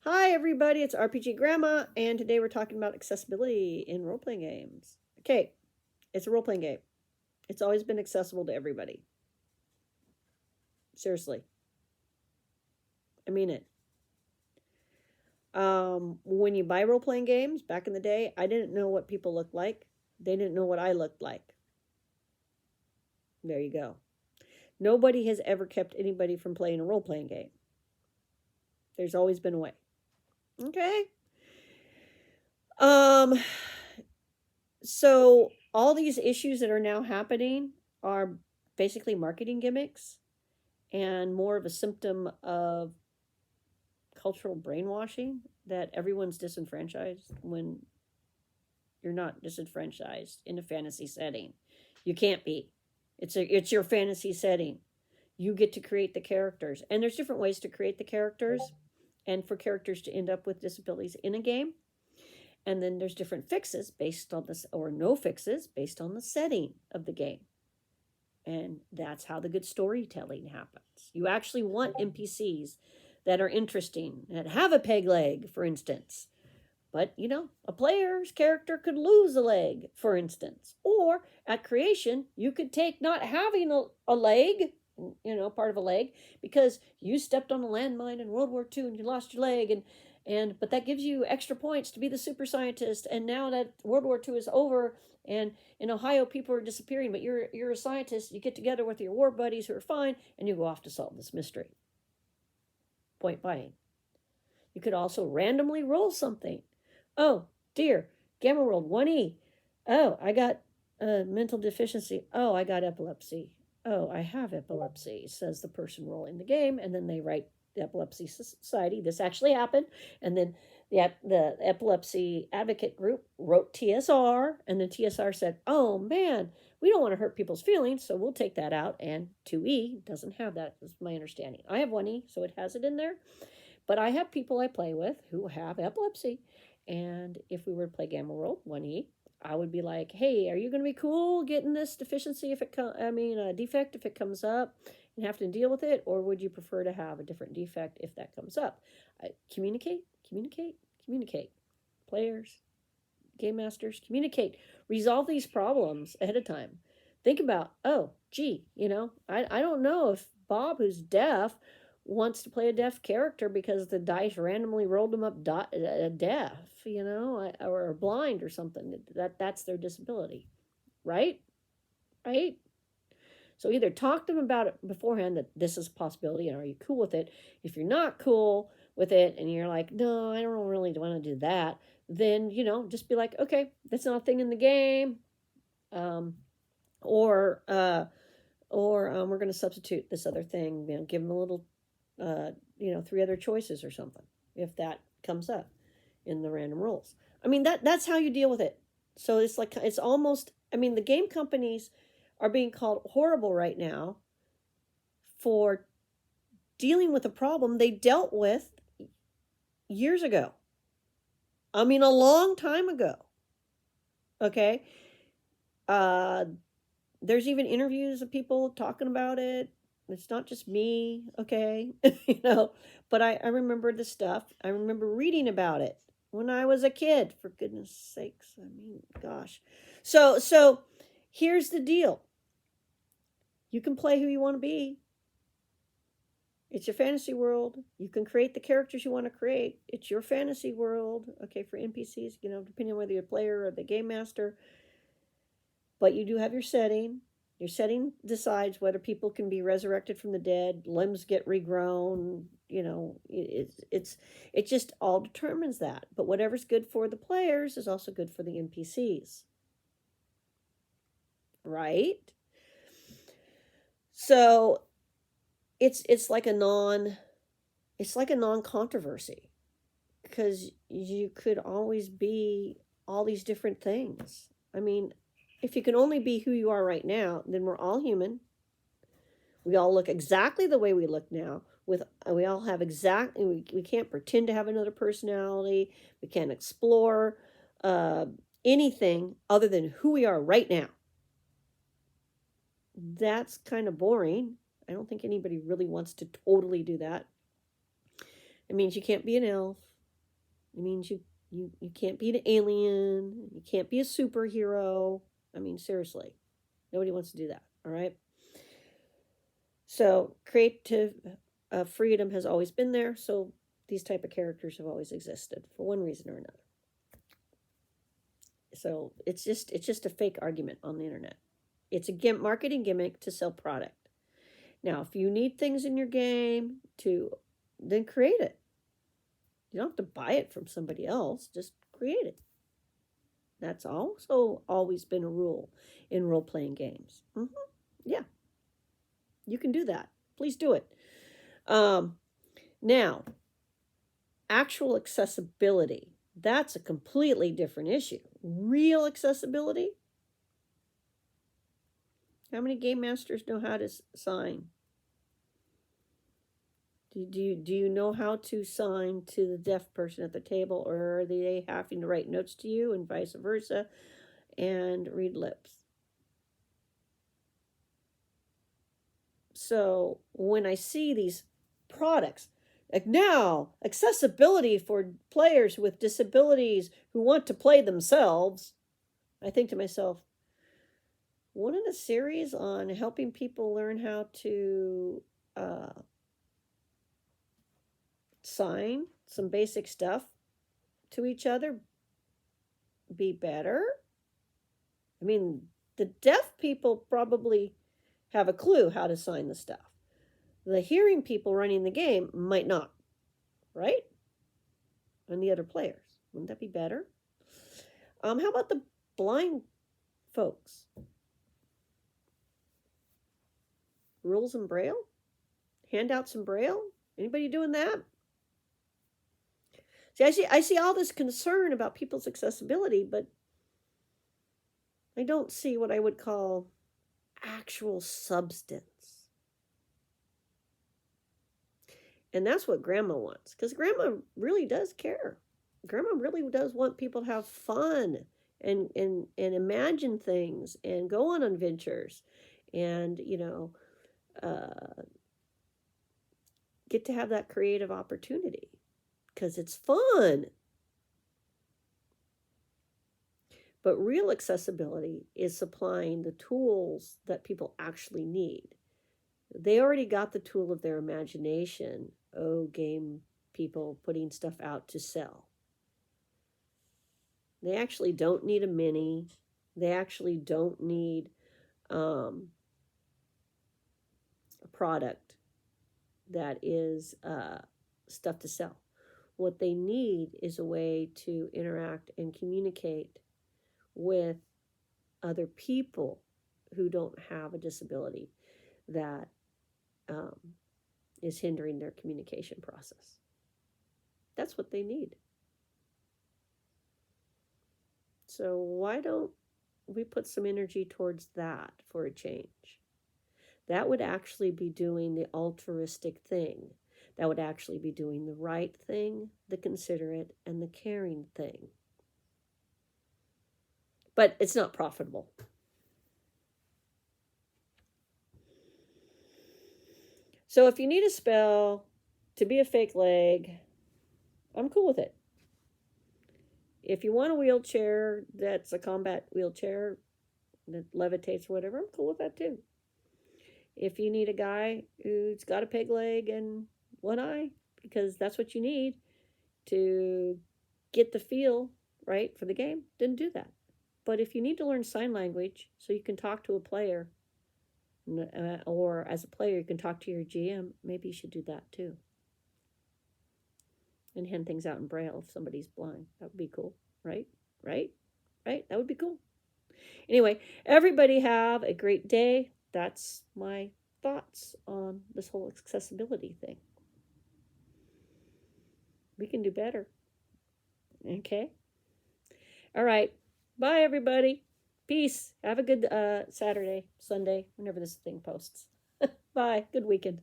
Hi, everybody, it's RPG Grandma, and today we're talking about accessibility in role playing games. Okay, it's a role playing game, it's always been accessible to everybody. Seriously, I mean it. When you buy role playing games back in the day, I didn't know what people looked like, they didn't know what I looked like. There you go. Nobody has ever kept anybody from playing a role playing game. There's always been a way. Okay. Um, so all these issues that are now happening are basically marketing gimmicks and more of a symptom of cultural brainwashing that everyone's disenfranchised when you're not disenfranchised in a fantasy setting. You can't be. It's your fantasy setting. You get to create the characters. And there's different ways to create the characters and for characters to end up with disabilities in a game. And then there's different fixes based on this, or no fixes based on the setting of the game. And that's how the good storytelling happens. You actually want NPCs that are interesting, that have a peg leg, for instance. But, a player's character could lose a leg, for instance. Or at creation, you could take not having a leg, part of a leg, because you stepped on a landmine in World War II and you lost your leg, but that gives you extra points to be the super scientist. And now that World War II is over and in Ohio people are disappearing, but you're a scientist, you get together with your war buddies who are fine and you go off to solve this mystery. Point blank. You could also randomly roll something. Oh, dear, Gamma rolled 1E. Oh, I got a mental deficiency. Oh, I got epilepsy. Oh, I have epilepsy, says the person rolling the game. And then they write the Epilepsy Society. This actually happened. And then the Epilepsy Advocate Group wrote TSR. And then TSR said, oh, man, we don't want to hurt people's feelings, so we'll take that out. And 2E doesn't have that, is my understanding. I have 1E, so it has it in there. But I have people I play with who have epilepsy. And if we were to play Gamma World 1E, I would be like, hey, are you going to be cool getting this deficiency if it a defect if it comes up and have to deal with it? Or would you prefer to have a different defect if that comes up? Communicate, communicate, communicate. Players, game masters, communicate. Resolve these problems ahead of time. Think about, oh, gee, I don't know if Bob, who's deaf, wants to play a deaf character because the dice randomly rolled him up deaf, or blind or something. That's their disability, right? Right. So either talk to them about it beforehand that this is a possibility, and are you cool with it? If you're not cool with it and you're like, no, I don't really want to do that, then just be like, okay, that's not a thing in the game, um, or we're going to substitute this other thing. Give them a little, 3 other choices or something if that comes up in the random rolls. I mean that's how you deal with it. So it's almost. I mean, the game companies are being called horrible right now for dealing with a problem they dealt with years ago. I mean, a long time ago. Okay. There's even interviews of people talking about it. It's not just me, okay? But I remember the stuff. I remember reading about it when I was a kid, for goodness sakes. I mean, gosh. So here's the deal. You can play who you want to be. It's your fantasy world. You can create the characters you want to create. It's your fantasy world, okay, for NPCs, depending on whether you're a player or the game master. But you do have your setting. Your setting decides whether people can be resurrected from the dead, limbs get regrown. It just all determines that. But whatever's good for the players is also good for the NPCs, right? So it's like a non controversy, because you could always be all these different things. I mean, if you can only be who you are right now, then we're all human. We all look exactly the way we look now. We all have we can't pretend to have another personality. We can't explore anything other than who we are right now. That's kind of boring. I don't think anybody really wants to totally do that. It means you can't be an elf. It means you can't be an alien. You can't be a superhero. I mean, seriously, nobody wants to do that. All right. So creative freedom has always been there. So these type of characters have always existed for one reason or another. So it's just a fake argument on the internet. It's a marketing gimmick to sell product. Now, if you need things in your game to, then create it. You don't have to buy it from somebody else. Just create it. That's also always been a rule in role-playing games. Yeah, you can do that. Please do it. Now, actual accessibility. That's a completely different issue. Real accessibility. How many game masters know how to sign? Do you know how to sign to the deaf person at the table, or are they having to write notes to you and vice versa and read lips? So when I see these products, like now, accessibility for players with disabilities who want to play themselves, I think to myself, wouldn't a series on helping people learn how to sign some basic stuff to each other be better? I mean, the deaf people probably have a clue how to sign the stuff. The hearing people running the game might not, right? And the other players. Wouldn't that be better? How about the blind folks? Rules in Braille? Handouts in Braille? Anybody doing that? See, I see all this concern about people's accessibility, but I don't see what I would call actual substance. And that's what Grandma wants, because Grandma really does care. Grandma really does want people to have fun and imagine things and go on adventures and, get to have that creative opportunity because it's fun. But real accessibility is supplying the tools that people actually need. They already got the tool of their imagination. Oh, game people putting stuff out to sell. They actually don't need a mini. They actually don't need a product that is stuff to sell. What they need is a way to interact and communicate with other people who don't have a disability that is hindering their communication process. That's what they need. So why don't we put some energy towards that for a change? That would actually be doing the altruistic thing. That would actually be doing the right thing, the considerate, and the caring thing. But it's not profitable. So if you need a spell to be a fake leg, I'm cool with it. If you want a wheelchair that's a combat wheelchair that levitates or whatever, I'm cool with that too. If you need a guy who's got a peg leg and one eye, because that's what you need to get the feel right for the game, then do that. But if you need to learn sign language so you can talk to a player, or as a player you can talk to your GM, maybe you should do that too. And hand things out in Braille if somebody's blind. That would be cool, right? Right? That would be cool. Anyway, everybody have a great day. That's my thoughts on this whole accessibility thing. We can do better. Okay? All right. Bye, everybody. Peace. Have a good Saturday, Sunday, whenever this thing posts. Bye. Good weekend.